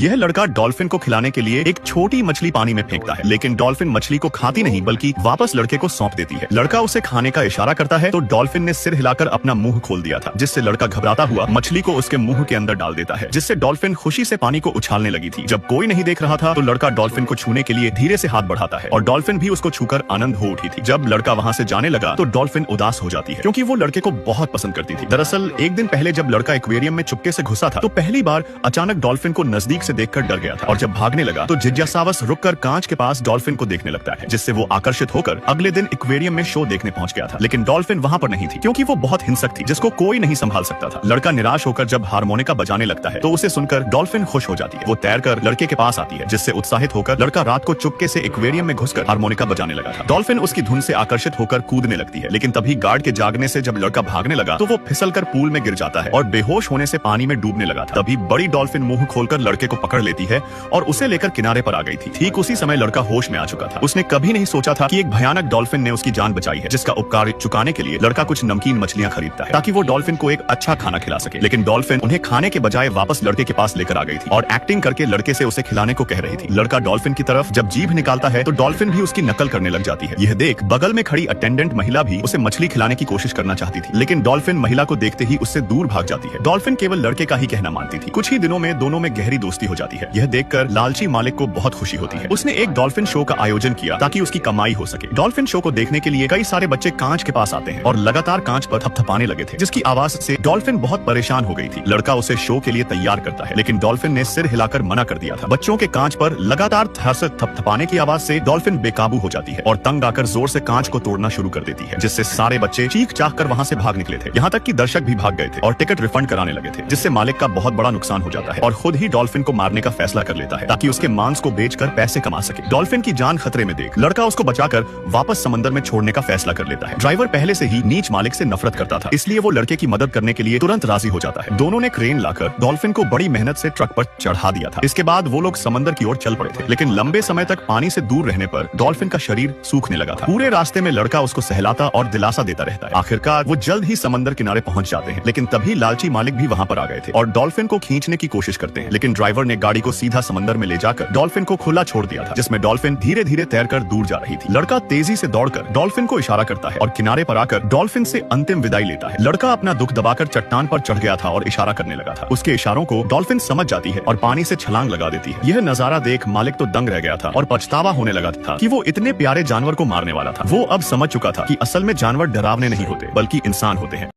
यह लड़का डॉल्फिन को खिलाने के लिए एक छोटी मछली पानी में फेंकता है, लेकिन डॉल्फिन मछली को खाती नहीं बल्कि वापस लड़के को सौंप देती है। लड़का उसे खाने का इशारा करता है तो डॉल्फिन ने सिर हिलाकर अपना मुंह खोल दिया था, जिससे लड़का घबराता हुआ मछली को उसके मुंह के अंदर डाल देता है, जिससे डॉल्फिन खुशी से पानी को उछालने लगी थी। जब कोई नहीं देख रहा था तो लड़का डॉल्फिन को छूने के लिए धीरे से हाथ बढ़ाता है और डॉल्फिन भी उसको छूकर आनंद हो उठी थी। जब लड़का वहाँ से जाने लगा तो डॉल्फिन उदास हो जाती है, क्योंकि वो लड़के को बहुत पसंद करती थी। दरअसल एक दिन पहले जब लड़का एक्वेरियम में चुपके से घुसा था तो पहली बार अचानक डॉल्फिन को नजदीक से देखकर डर गया था, और जब भागने लगा तो जिज्ञासावश रुककर कांच के पास डॉल्फिन को देखने लगता है, जिससे वो आकर्षित होकर अगले दिन एक्वेरियम में शो देखने पहुंच गया था। लेकिन डॉल्फिन वहां पर नहीं थी, क्योंकि वो बहुत हिंसक थी जिसको कोई नहीं संभाल सकता था। लड़का निराश होकर जब हारमोनिका बजाने लगता है तो उसे सुनकर डॉल्फिन खुश हो जाती है। वो तैरकर लड़के के पास आती है, जिससे उत्साहित होकर लड़का रात को चुपके से एक्वेरियम में घुसकर हारमोनिका बजाने लगा था। डॉल्फिन उसकी धुन से आकर्षित होकर कूदने लगती है, लेकिन तभी गार्ड के जागने से जब लड़का भागने लगा तो वो फिसलकर पूल में गिर जाता है और बेहोश होने से पानी में डूबने लगा था। तभी बड़ी डॉल्फिन मुंह खोलकर लड़के को पकड़ लेती है और उसे लेकर किनारे पर आ गई थी। ठीक उसी समय लड़का होश में आ चुका था। उसने कभी नहीं सोचा था कि एक भयानक डॉल्फिन ने उसकी जान बचाई है, जिसका उपकार चुकाने के लिए लड़का कुछ नमकीन मछलियां खरीदता है ताकि वो डॉल्फिन को एक अच्छा खाना खिला सके। लेकिन डॉल्फिन उन्हें खाने के बजाय वापस लड़के के पास लेकर आ गई थी और एक्टिंग करके लड़के से उसे खिलाने को कह रही थी। लड़का डॉल्फिन की तरफ जब जीभ निकालता है तो डॉल्फिन भी उसकी नकल करने लग जाती है। यह देख बगल में खड़ी अटेंडेंट महिला भी उसे मछली खिलाने की कोशिश करना चाहती थी, लेकिन डॉल्फिन महिला को देखते ही उससे दूर भाग जाती है। डॉल्फिन केवल लड़के का ही कहना मानती थी। कुछ ही दिनों में दोनों में गहरी दोस्ती हो जाती है। यह देखकर लालची मालिक को बहुत खुशी होती है। उसने एक डॉल्फिन शो का आयोजन किया ताकि उसकी कमाई हो सके। डॉल्फिन शो को देखने के लिए कई सारे बच्चे कांच के पास आते हैं और लगातार कांच पर थपथपाने लगे थे, जिसकी आवाज से डॉल्फिन बहुत परेशान हो गई थी। लड़का उसे शो के लिए तैयार करता है, लेकिन डॉल्फिन ने सिर हिलाकर मना कर दिया था। बच्चों के कांच पर लगातार थपथपाने की आवाज से डॉल्फिन बेकाबू हो जाती है और तंग आकर जोर से कांच को तोड़ना शुरू कर देती है, जिससे सारे बच्चे चीख चाह कर वहाँ से भाग निकले थे। यहाँ तक कि दर्शक भी भाग गए थे और टिकट रिफंड कराने लगे थे, जिससे मालिक का बहुत बड़ा नुकसान हो जाता है और खुद ही डॉल्फिन को मारने का फैसला कर लेता है ताकि उसके मांस को बेचकर पैसे कमा सके। डॉल्फिन की जान खतरे में देख लड़का उसको बचाकर वापस समंदर में छोड़ने का फैसला कर लेता है। ड्राइवर पहले से ही नीच मालिक से नफरत करता था, इसलिए वो लड़के की मदद करने के लिए तुरंत राजी हो जाता है। दोनों ने क्रेन लाकर डॉल्फिन को बड़ी मेहनत से ट्रक पर चढ़ा दिया था। इसके बाद वो लोग समंदर की ओर चल पड़े थे, लेकिन लंबे समय तक पानी से दूर रहने पर डॉल्फिन का शरीर सूखने लगा था। पूरे रास्ते में लड़का उसको सहलाता और दिलासा देता रहता है। आखिरकार वो जल्द ही समंदर किनारे पहुंच जाते हैं, लेकिन तभी लालची मालिक भी वहां पर आ गए थे और डॉल्फिन को खींचने की कोशिश करते हैं, लेकिन ड्राइवर ने गाड़ी को सीधा समंदर में ले जाकर डॉल्फिन को खुला छोड़ दिया था, जिसमें डॉल्फिन धीरे धीरे तैरकर दूर जा रही थी। लड़का तेजी से दौड़कर डॉल्फिन को इशारा करता है और किनारे पर आकर डॉल्फिन से अंतिम विदाई लेता है। लड़का अपना दुख दबाकर चट्टान पर चढ़ गया था और इशारा करने लगा था। उसके इशारों को डॉल्फिन समझ जाती है और पानी से छलांग लगा देती है। यह नजारा देख मालिक तो दंग रह गया था और पछतावा होने लगा था कि वो इतने प्यारे जानवर को मारने वाला था। वो अब समझ चुका था कि असल में जानवर डरावने नहीं होते बल्कि इंसान होते हैं।